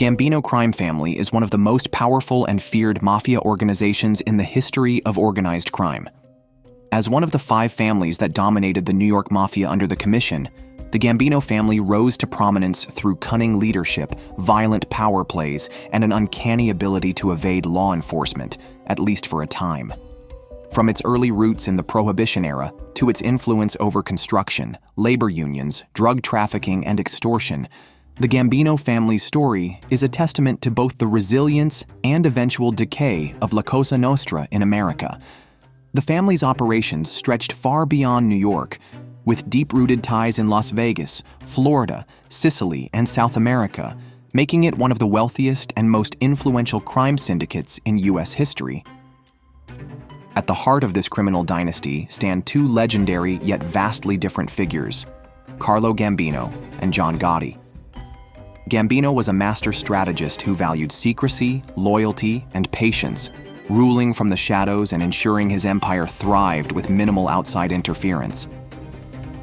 Gambino crime family is one of the most powerful and feared mafia organizations in the history of organized crime. As one of the 5 families that dominated the New York Mafia under the Commission, the Gambino family rose to prominence through cunning leadership, violent power plays, and an uncanny ability to evade law enforcement, at least for a time. From its early roots in the Prohibition era to its influence over construction, labor unions, drug trafficking, and extortion, the Gambino family's story is a testament to both the resilience and eventual decay of La Cosa Nostra in America. The family's operations stretched far beyond New York, with deep-rooted ties in Las Vegas, Florida, Sicily, and South America, making it one of the wealthiest and most influential crime syndicates in U.S. history. At the heart of this criminal dynasty stand 2 legendary yet vastly different figures, Carlo Gambino and John Gotti. Gambino was a master strategist who valued secrecy, loyalty, and patience, ruling from the shadows and ensuring his empire thrived with minimal outside interference.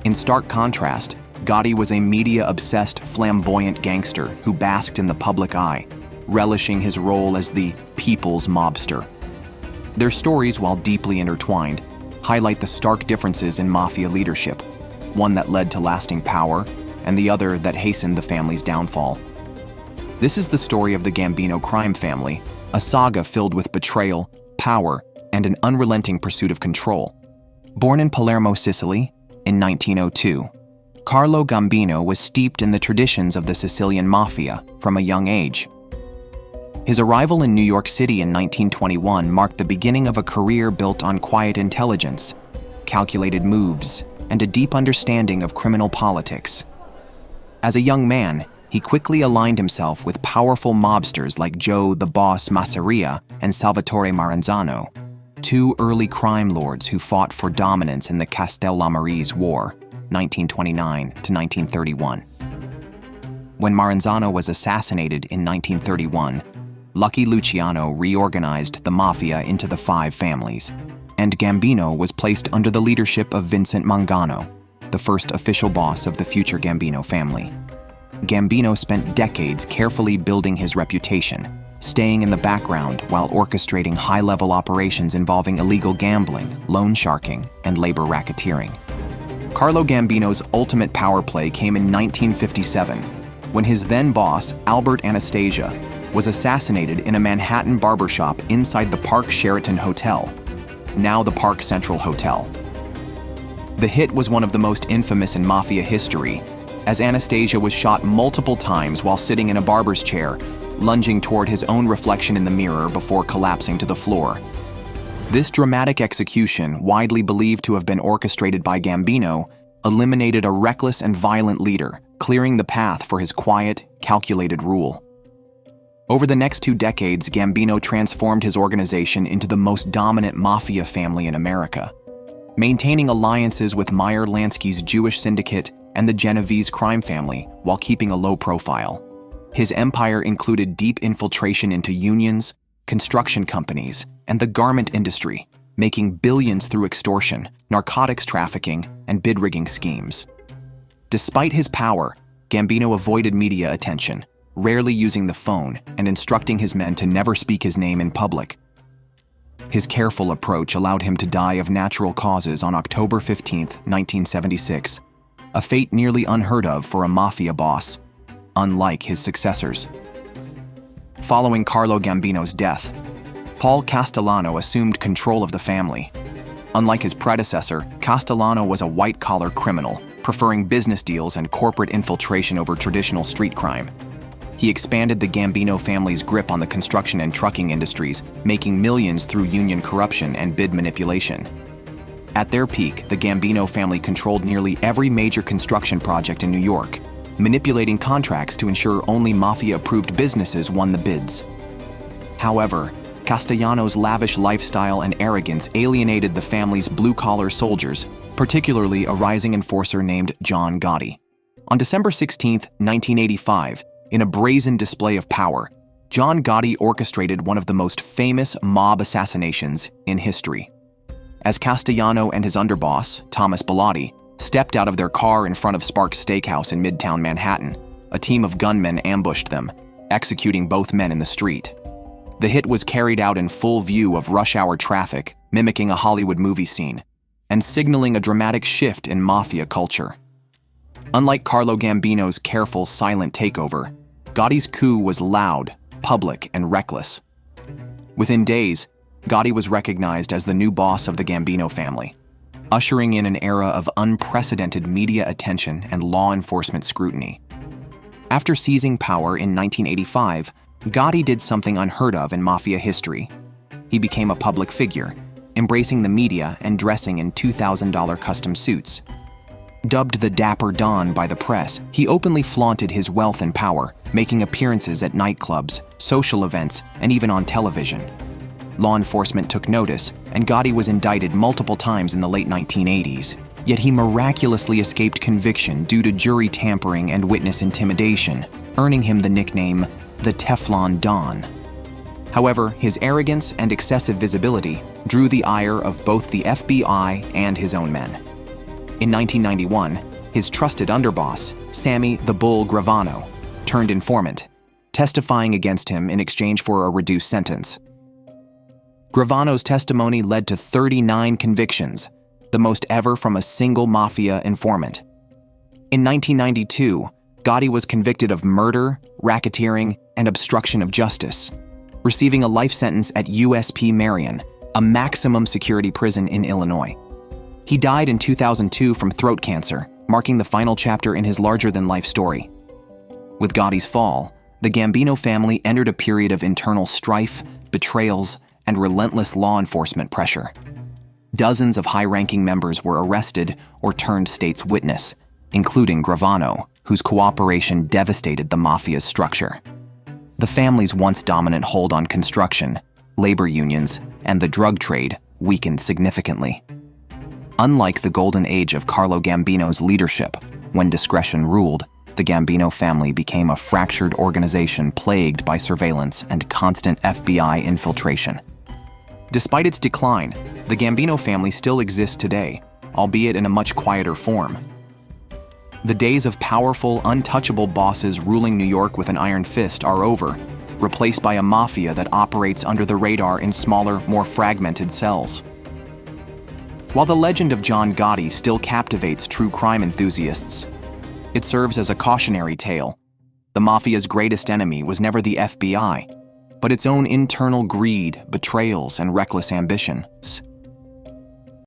In stark contrast, Gotti was a media-obsessed, flamboyant gangster who basked in the public eye, relishing his role as the people's mobster. Their stories, while deeply intertwined, highlight the stark differences in mafia leadership, one that led to lasting power, and the other that hastened the family's downfall. This is the story of the Gambino crime family, a saga filled with betrayal, power, and an unrelenting pursuit of control. Born in Palermo, Sicily, in 1902, Carlo Gambino was steeped in the traditions of the Sicilian mafia from a young age. His arrival in New York City in 1921 marked the beginning of a career built on quiet intelligence, calculated moves, and a deep understanding of criminal politics. As a young man, he quickly aligned himself with powerful mobsters like Joe the Boss Masseria and Salvatore Maranzano, 2 early crime lords who fought for dominance in the Castellano War, 1929 to 1931. When Maranzano was assassinated in 1931, Lucky Luciano reorganized the mafia into the 5 families, and Gambino was placed under the leadership of Vincent Mangano, the first official boss of the future Gambino family. Gambino spent decades carefully building his reputation, staying in the background while orchestrating high-level operations involving illegal gambling, loan sharking, and labor racketeering. Carlo Gambino's ultimate power play came in 1957, when his then-boss, Albert Anastasia, was assassinated in a Manhattan barbershop inside the Park Sheraton Hotel, now the Park Central Hotel. The hit was one of the most infamous in mafia history, as Anastasia was shot multiple times while sitting in a barber's chair, lunging toward his own reflection in the mirror before collapsing to the floor. This dramatic execution, widely believed to have been orchestrated by Gambino, eliminated a reckless and violent leader, clearing the path for his quiet, calculated rule. Over the next 2 decades, Gambino transformed his organization into the most dominant mafia family in America, maintaining alliances with Meyer Lansky's Jewish syndicate and the Genovese crime family while keeping a low profile. His empire included deep infiltration into unions, construction companies, and the garment industry, making billions through extortion, narcotics trafficking, and bid-rigging schemes. Despite his power, Gambino avoided media attention, rarely using the phone and instructing his men to never speak his name in public. His careful approach allowed him to die of natural causes on October 15, 1976, a fate nearly unheard of for a mafia boss, unlike his successors. Following Carlo Gambino's death, Paul Castellano assumed control of the family. Unlike his predecessor, Castellano was a white-collar criminal, preferring business deals and corporate infiltration over traditional street crime. He expanded the Gambino family's grip on the construction and trucking industries, making millions through union corruption and bid manipulation. At their peak, the Gambino family controlled nearly every major construction project in New York, manipulating contracts to ensure only mafia-approved businesses won the bids. However, Castellano's lavish lifestyle and arrogance alienated the family's blue-collar soldiers, particularly a rising enforcer named John Gotti. On December 16, 1985, in a brazen display of power, John Gotti orchestrated one of the most famous mob assassinations in history. As Castellano and his underboss, Thomas Bellotti, stepped out of their car in front of Sparks Steakhouse in Midtown Manhattan, a team of gunmen ambushed them, executing both men in the street. The hit was carried out in full view of rush-hour traffic, mimicking a Hollywood movie scene, and signaling a dramatic shift in mafia culture. Unlike Carlo Gambino's careful, silent takeover, Gotti's coup was loud, public, and reckless. Within days, Gotti was recognized as the new boss of the Gambino family, ushering in an era of unprecedented media attention and law enforcement scrutiny. After seizing power in 1985, Gotti did something unheard of in mafia history. He became a public figure, embracing the media and dressing in $2,000 custom suits. Dubbed the Dapper Don by the press, he openly flaunted his wealth and power, making appearances at nightclubs, social events, and even on television. Law enforcement took notice, and Gotti was indicted multiple times in the late 1980s. Yet he miraculously escaped conviction due to jury tampering and witness intimidation, earning him the nickname the Teflon Don. However, his arrogance and excessive visibility drew the ire of both the FBI and his own men. In 1991, his trusted underboss, Sammy the Bull Gravano, turned informant, testifying against him in exchange for a reduced sentence. Gravano's testimony led to 39 convictions, the most ever from a single mafia informant. In 1992, Gotti was convicted of murder, racketeering, and obstruction of justice, receiving a life sentence at USP Marion, a maximum security prison in Illinois. He died in 2002 from throat cancer, marking the final chapter in his larger-than-life story. With Gotti's fall, the Gambino family entered a period of internal strife, betrayals, and relentless law enforcement pressure. Dozens of high-ranking members were arrested or turned state's witness, including Gravano, whose cooperation devastated the mafia's structure. The family's once dominant hold on construction, labor unions, and the drug trade weakened significantly. Unlike the golden age of Carlo Gambino's leadership, when discretion ruled, the Gambino family became a fractured organization plagued by surveillance and constant FBI infiltration. Despite its decline, the Gambino family still exists today, albeit in a much quieter form. The days of powerful, untouchable bosses ruling New York with an iron fist are over, replaced by a mafia that operates under the radar in smaller, more fragmented cells. While the legend of John Gotti still captivates true crime enthusiasts, it serves as a cautionary tale. The mafia's greatest enemy was never the FBI, but its own internal greed, betrayals, and reckless ambitions.